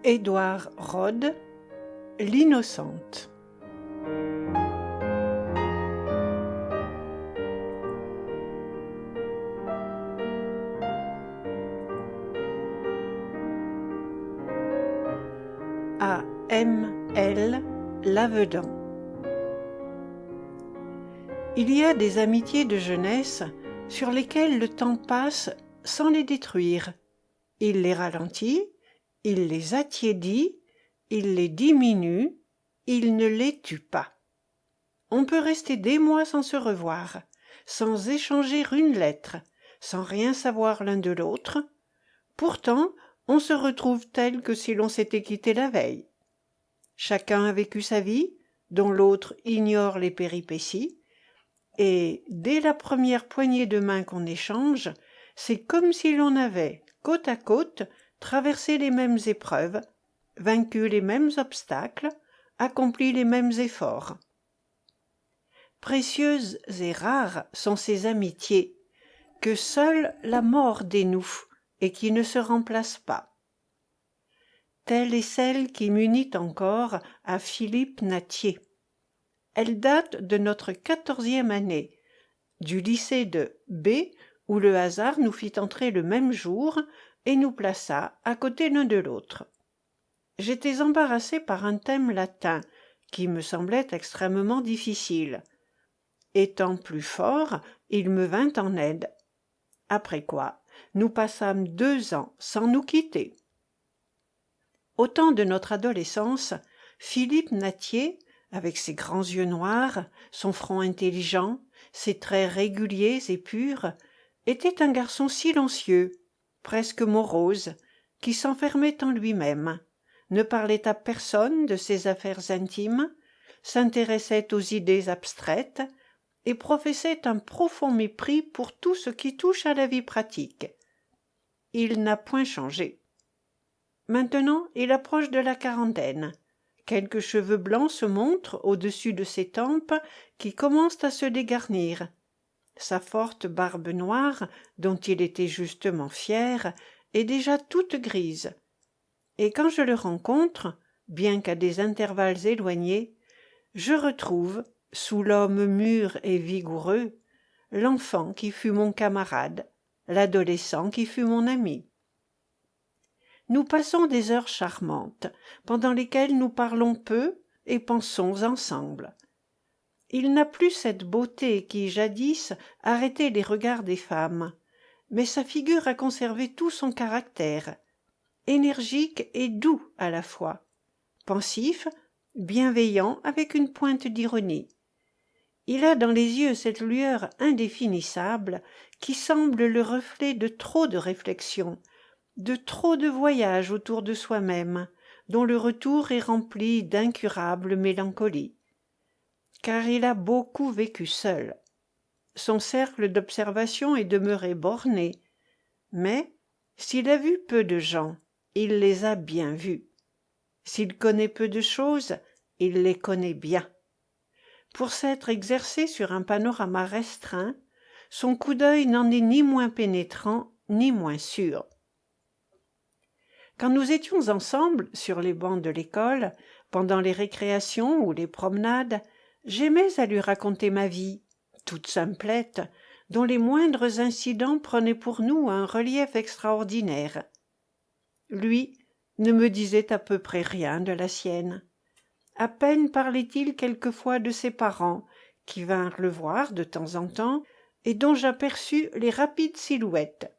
Édouard Rod, L'innocente. À M.L. Lavedan. Il y a des amitiés de jeunesse sur lesquelles le temps passe sans les détruire. Il les ralentit, il les attiédit, il les diminue, il ne les tue pas. On peut rester des mois sans se revoir, sans échanger une lettre, sans rien savoir l'un de l'autre. Pourtant, on se retrouve tel que si l'on s'était quitté la veille. Chacun a vécu sa vie, dont l'autre ignore les péripéties, et dès la première poignée de main qu'on échange, c'est comme si l'on avait, côte à côte, traversé les mêmes épreuves, vaincu les mêmes obstacles, accompli les mêmes efforts. Précieuses et rares sont ces amitiés que seule la mort dénoue et qui ne se remplacent pas. Telle est celle qui m'unit encore à Philippe Nattier. Elle date de notre 14e année, du lycée de B, où le hasard nous fit entrer le même jour et nous plaça à côté l'un de l'autre. J'étais embarrassé par un thème latin qui me semblait extrêmement difficile. Étant plus fort, il me vint en aide. Après quoi, nous passâmes 2 ans sans nous quitter. Au temps de notre adolescence, Philippe Nattier, avec ses grands yeux noirs, son front intelligent, ses traits réguliers et purs, était un garçon silencieux, presque morose, qui s'enfermait en lui-même, ne parlait à personne de ses affaires intimes, s'intéressait aux idées abstraites et professait un profond mépris pour tout ce qui touche à la vie pratique. Il n'a point changé. Maintenant, il approche de la quarantaine. Quelques cheveux blancs se montrent au-dessus de ses tempes qui commencent à se dégarnir. Sa forte barbe noire, dont il était justement fier, est déjà toute grise. Et quand je le rencontre, bien qu'à des intervalles éloignés, je retrouve, sous l'homme mûr et vigoureux, l'enfant qui fut mon camarade, l'adolescent qui fut mon ami. Nous passons des heures charmantes, pendant lesquelles nous parlons peu et pensons ensemble. Il n'a plus cette beauté qui, jadis, arrêtait les regards des femmes, mais sa figure a conservé tout son caractère, énergique et doux à la fois, pensif, bienveillant avec une pointe d'ironie. Il a dans les yeux cette lueur indéfinissable qui semble le reflet de trop de réflexions, de trop de voyages autour de soi-même, dont le retour est rempli d'incurable mélancolie. Car il a beaucoup vécu seul. Son cercle d'observation est demeuré borné, mais s'il a vu peu de gens, il les a bien vus. S'il connaît peu de choses, il les connaît bien. Pour s'être exercé sur un panorama restreint, son coup d'œil n'en est ni moins pénétrant, ni moins sûr. Quand nous étions ensemble sur les bancs de l'école, pendant les récréations ou les promenades, j'aimais à lui raconter ma vie, toute simplette, dont les moindres incidents prenaient pour nous un relief extraordinaire. Lui ne me disait à peu près rien de la sienne. À peine parlait-il quelquefois de ses parents, qui vinrent le voir de temps en temps, et dont j'aperçus les rapides silhouettes.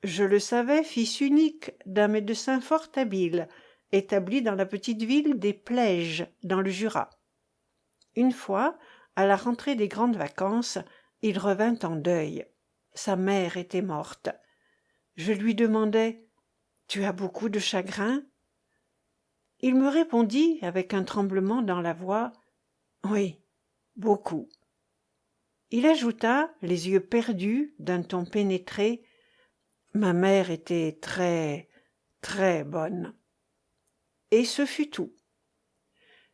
Je le savais fils unique d'un médecin fort habile, établi dans la petite ville des Plèges, dans le Jura. Une fois, à la rentrée des grandes vacances, il revint en deuil. Sa mère était morte. Je lui demandai « Tu as beaucoup de chagrin ?» Il me répondit, avec un tremblement dans la voix, « Oui, beaucoup. » Il ajouta, les yeux perdus, d'un ton pénétré, « Ma mère était très, très bonne. » Et ce fut tout.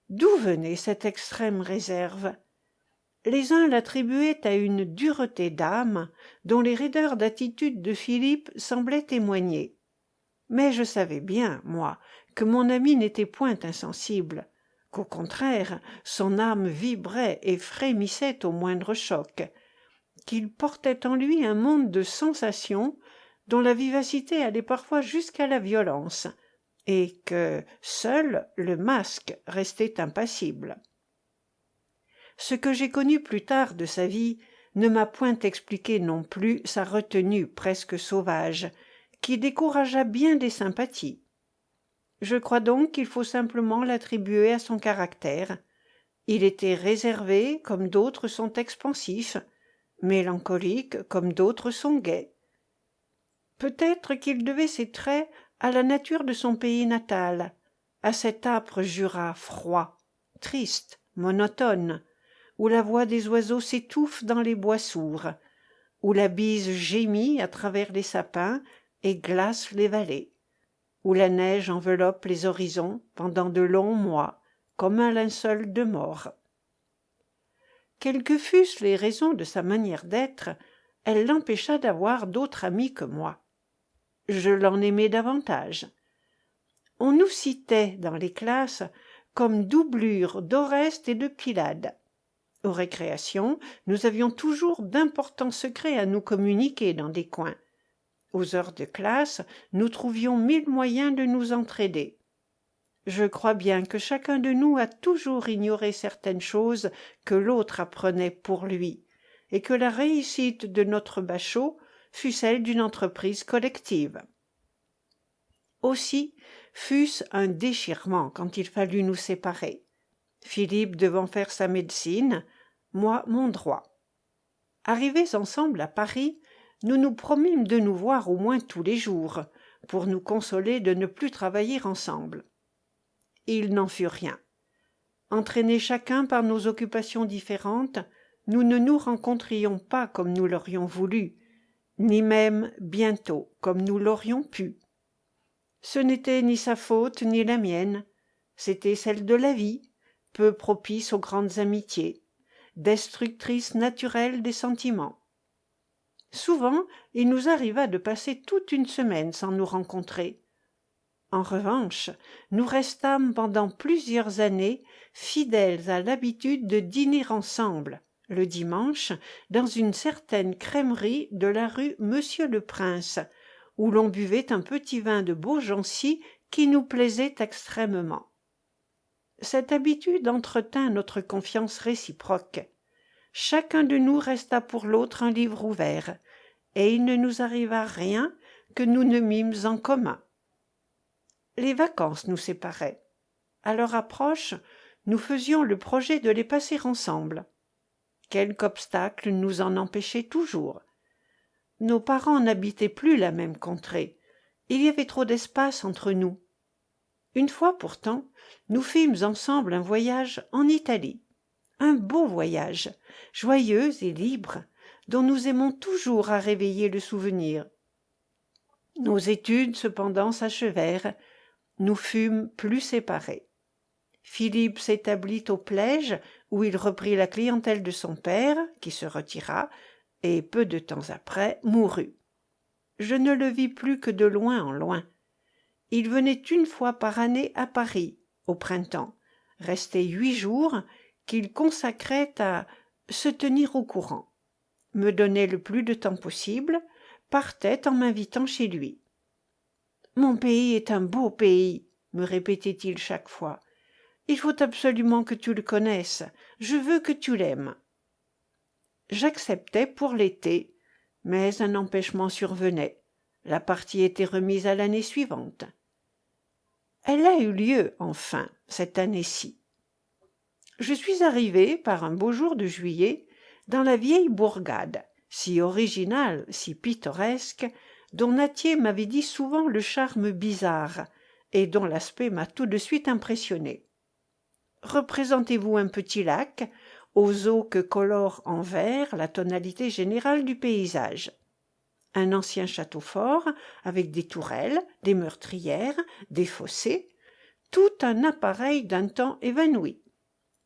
D'où venait cette extrême réserve? Les uns l'attribuaient à une dureté d'âme dont les raideurs d'attitude de Philippe semblaient témoigner. Mais je savais bien, moi, que mon ami n'était point insensible, qu'au contraire, son âme vibrait et frémissait au moindre choc, qu'il portait en lui un monde de sensations dont la vivacité allait parfois jusqu'à la violence, et que seul le masque restait impassible. Ce que j'ai connu plus tard de sa vie ne m'a point expliqué non plus sa retenue presque sauvage, qui découragea bien des sympathies. Je crois donc qu'il faut simplement l'attribuer à son caractère. Il était réservé comme d'autres sont expansifs, mélancolique comme d'autres sont gais. Peut-être qu'il devait ces traits à la nature de son pays natal, à cet âpre Jura froid, triste, monotone, où la voix des oiseaux s'étouffe dans les bois sourds, où la bise gémit à travers les sapins et glace les vallées, où la neige enveloppe les horizons pendant de longs mois, comme un linceul de mort. Quelles que fussent les raisons de sa manière d'être, elle l'empêcha d'avoir d'autres amis que moi. Je l'en aimais davantage. On nous citait dans les classes comme doublure d'Oreste et de Pylade. Aux récréations, nous avions toujours d'importants secrets à nous communiquer dans des coins. Aux heures de classe, nous trouvions 1000 moyens de nous entraider. Je crois bien que chacun de nous a toujours ignoré certaines choses que l'autre apprenait pour lui, et que la réussite de notre bachot fut celle d'une entreprise collective. Aussi fut-ce un déchirement quand il fallut nous séparer, Philippe devant faire sa médecine, moi mon droit. Arrivés ensemble à Paris, nous nous promîmes de nous voir au moins tous les jours, pour nous consoler de ne plus travailler ensemble. Il n'en fut rien. Entraînés chacun par nos occupations différentes, nous ne nous rencontrions pas comme nous l'aurions voulu, ni même bientôt comme nous l'aurions pu. Ce n'était ni sa faute ni la mienne, c'était celle de la vie, peu propice aux grandes amitiés, destructrice naturelle des sentiments. Souvent, il nous arriva de passer toute une semaine sans nous rencontrer. En revanche, nous restâmes pendant plusieurs années fidèles à l'habitude de dîner ensemble, le dimanche, dans une certaine crèmerie de la rue Monsieur-le-Prince, où l'on buvait un petit vin de Beaugency qui nous plaisait extrêmement. Cette habitude entretint notre confiance réciproque. Chacun de nous resta pour l'autre un livre ouvert, et il ne nous arriva rien que nous ne mîmes en commun. Les vacances nous séparaient. À leur approche, nous faisions le projet de les passer ensemble. Quelque obstacle nous en empêchait toujours. Nos parents n'habitaient plus la même contrée. Il y avait trop d'espace entre nous. Une fois pourtant, nous fîmes ensemble un voyage en Italie. Un beau voyage, joyeux et libre, dont nous aimons toujours à réveiller le souvenir. Nos études, cependant, s'achevèrent. Nous fûmes plus séparés. Philippe s'établit au Plège, où il reprit la clientèle de son père, qui se retira, et peu de temps après mourut. Je ne le vis plus que de loin en loin. Il venait une fois par année à Paris, au printemps, restait 8 jours, qu'il consacrait à se tenir au courant, me donnait le plus de temps possible, partait en m'invitant chez lui. « Mon pays est un beau pays, » me répétait-il chaque fois. « Il faut absolument que tu le connaisses, je veux que tu l'aimes. » J'acceptais pour l'été, mais un empêchement survenait. La partie était remise à l'année suivante. Elle a eu lieu, enfin, cette année-ci. Je suis arrivé, par un beau jour de juillet, dans la vieille bourgade, si originale, si pittoresque, dont Nattier m'avait dit souvent le charme bizarre, et dont l'aspect m'a tout de suite impressionné. Représentez-vous un petit lac, aux eaux que colore en vert la tonalité générale du paysage. Un ancien château fort, avec des tourelles, des meurtrières, des fossés, tout un appareil d'un temps évanoui.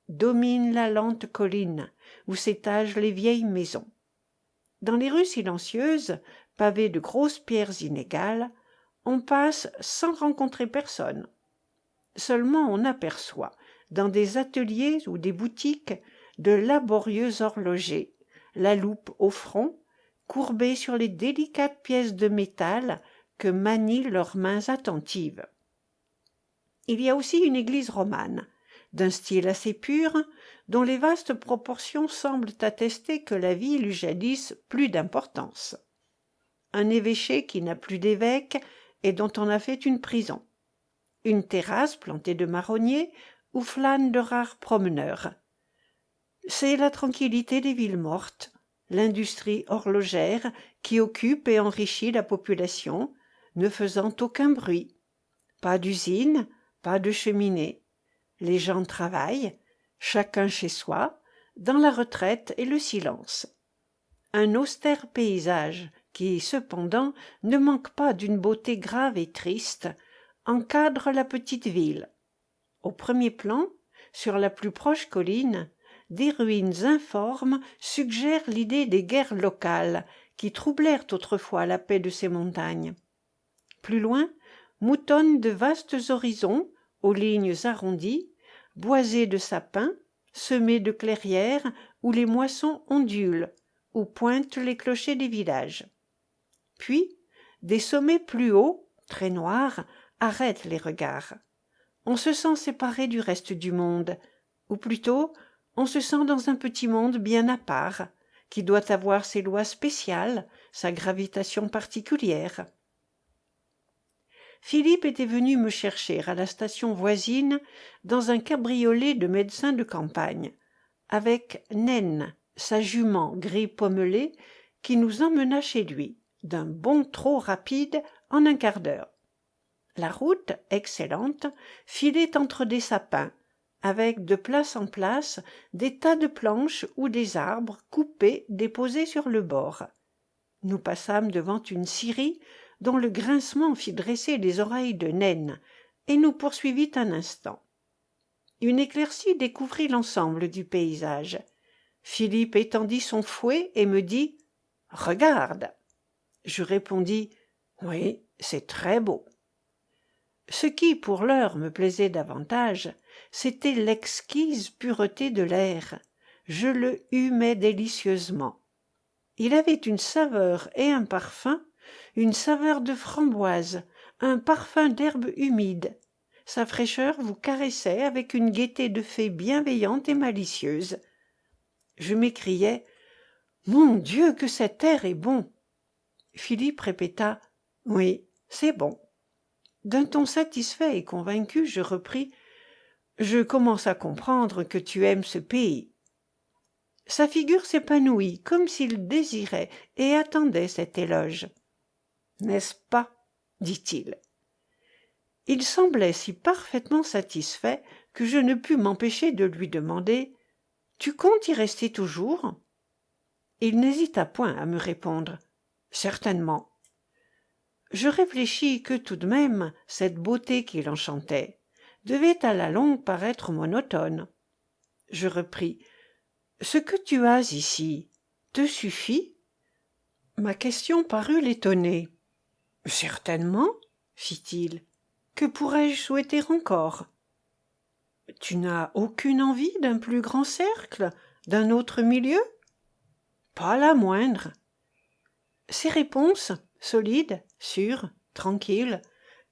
Domine la lente colline, où s'étagent les vieilles maisons. Dans les rues silencieuses, pavées de grosses pierres inégales, on passe sans rencontrer personne. Seulement on aperçoit, dans des ateliers ou des boutiques, de laborieux horlogers, la loupe au front, courbés sur les délicates pièces de métal que manient leurs mains attentives. Il y a aussi une église romane, d'un style assez pur, dont les vastes proportions semblent attester que la ville eut jadis plus d'importance. Un évêché qui n'a plus d'évêque et dont on a fait une prison. Une terrasse plantée de marronniers où flânent de rares promeneurs. C'est la tranquillité des villes mortes, l'industrie horlogère qui occupe et enrichit la population, ne faisant aucun bruit. Pas d'usine, pas de cheminée. Les gens travaillent, chacun chez soi, dans la retraite et le silence. Un austère paysage qui, cependant, ne manque pas d'une beauté grave et triste, encadre la petite ville. Au premier plan, sur la plus proche colline, des ruines informes suggèrent l'idée des guerres locales qui troublèrent autrefois la paix de ces montagnes. Plus loin, moutonnent de vastes horizons aux lignes arrondies, boisés de sapins, semés de clairières où les moissons ondulent, où pointent les clochers des villages. Puis, des sommets plus hauts, très noirs, arrêtent les regards. On se sent séparé du reste du monde, ou plutôt, on se sent dans un petit monde bien à part, qui doit avoir ses lois spéciales, sa gravitation particulière. Philippe était venu me chercher à la station voisine dans un cabriolet de médecin de campagne, avec Naine, sa jument gris pommelé, qui nous emmena chez lui, d'un bond trop rapide en un quart d'heure. La route, excellente, filait entre des sapins, avec de place en place des tas de planches ou des arbres coupés déposés sur le bord. Nous passâmes devant une scierie dont le grincement fit dresser les oreilles de Naine, et nous poursuivit un instant. Une éclaircie découvrit l'ensemble du paysage. Philippe étendit son fouet et me dit « Regarde !» Je répondis « Oui, c'est très beau. » Ce qui, pour l'heure, me plaisait davantage, c'était l'exquise pureté de l'air. Je le humais délicieusement. Il avait une saveur et un parfum, une saveur de framboise, un parfum d'herbe humide. Sa fraîcheur vous caressait avec une gaieté de fée bienveillante et malicieuse. Je m'écriai « Mon Dieu, que cet air est bon !» Philippe répéta « Oui, c'est bon. » D'un ton satisfait et convaincu, je repris « Je commence à comprendre que tu aimes ce pays. » Sa figure s'épanouit comme s'il désirait et attendait cet éloge. « N'est-ce pas ?» dit-il. Il semblait si parfaitement satisfait que je ne pus m'empêcher de lui demander « Tu comptes y rester toujours ?» Il n'hésita point à me répondre « Certainement. » Je réfléchis que tout de même cette beauté qui l'enchantait devait à la longue paraître monotone. Je repris « Ce que tu as ici te suffit ?» Ma question parut l'étonner. « Certainement, » fit-il. « Que pourrais-je souhaiter encore ? » « Tu n'as aucune envie d'un plus grand cercle, d'un autre milieu ? » « Pas la moindre. » Ces réponses, solides, sûres, tranquilles,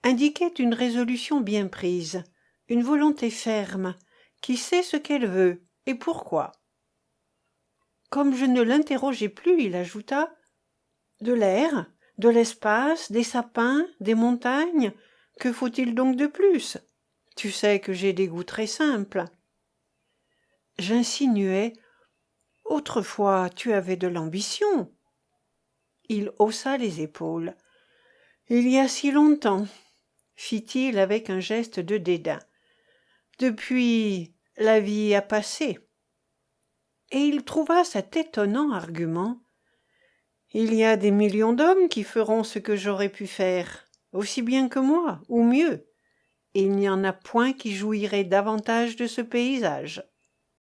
indiquaient une résolution bien prise, une volonté ferme, qui sait ce qu'elle veut et pourquoi. Comme je ne l'interrogeais plus, il ajouta « De l'air, de l'espace, des sapins, des montagnes, que faut-il donc de plus ? Tu sais que j'ai des goûts très simples. » J'insinuai « Autrefois, tu avais de l'ambition. » Il haussa les épaules. « Il y a si longtemps, » fit-il avec un geste de dédain. « Depuis, la vie a passé. » Et il trouva cet étonnant argument. « Il y a des millions d'hommes qui feront ce que j'aurais pu faire, aussi bien que moi, ou mieux. Et il n'y en a point qui jouiraient davantage de ce paysage. »